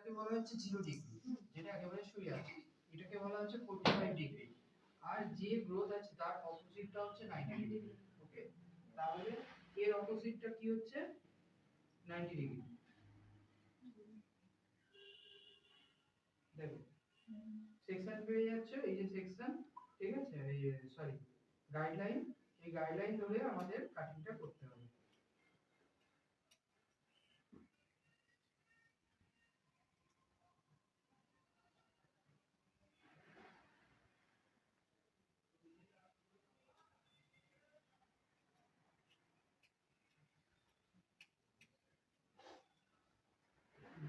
এটাকে বলা হচ্ছে 0 ডিগ্রি, যেটা একেবারে শুয়ে আছে, এটাকে বলা হচ্ছে 45 ডিগ্রি। আর যে গ্রোথ আছে তার অপোজিটটা হচ্ছে 90 ডিগ্রি। ওকে, তাহলে এর অপোজিটটা কি হচ্ছে 90 ডিগ্রি। দেখো সেকশন পেয়ে যাচ্ছে, এই যে সেকশন, ঠিক আছে, এই সরি গাইডলাইন, এই গাইডলাইন ধরে আমাদের কাটিংটা করতে হবে।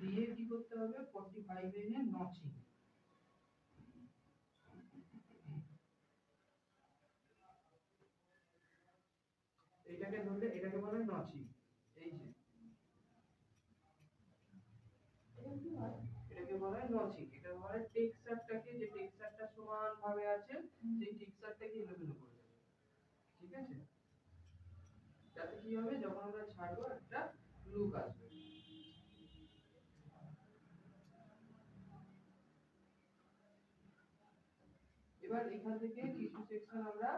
দিয়ে কি করতে হবে, 45 এনে নচিং, এটাকে ধরলে এটাকে বলা হয় নচিং। এই যে এটাকে বলা হয় নচিং, এটা বলা হয় টেক্সচারটাকে, যে টেক্সচারটা সমান ভাবে আছে সেই টেক্সচারটাকে এলোমেলো করে দেবে। ঠিক আছে, যাতে কি হবে, যখন আমরা ছাড়বো একটা লুক আসবে। এবার এখান থেকে কিছু সেকশন আমরা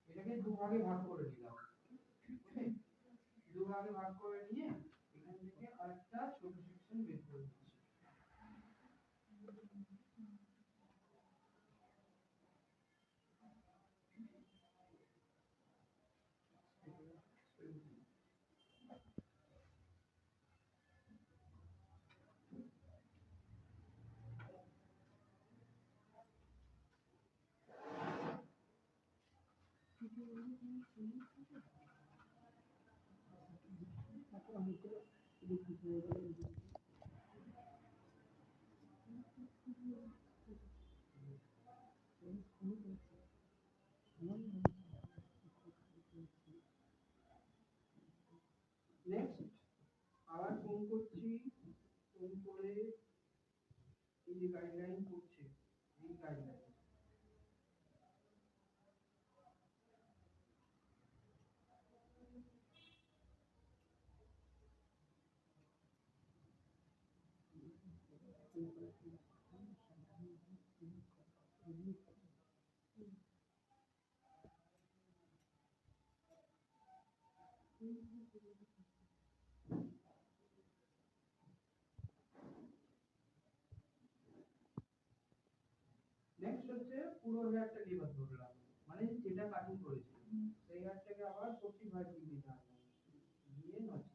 এটাকে দুভাগে ভাগ করে দিলাম। ওকে, দুভাগে ভাগ করে নিয়ে এখান থেকে আরেকটা ছোট সেকশন বের করে দিচ্ছি। নেক্সট আবার ফোন করছি, ফোন করে এই যে গাইডলাইন করছে, এই গাইডলাইন নেক্সট হচ্ছে পুরো হেয়ারটা লিভার ধরলাম, মানে যেটা কাটিং করেছি সেই হেয়ারটাকে আবার 45 ডিগ্রি দিয়ে নচ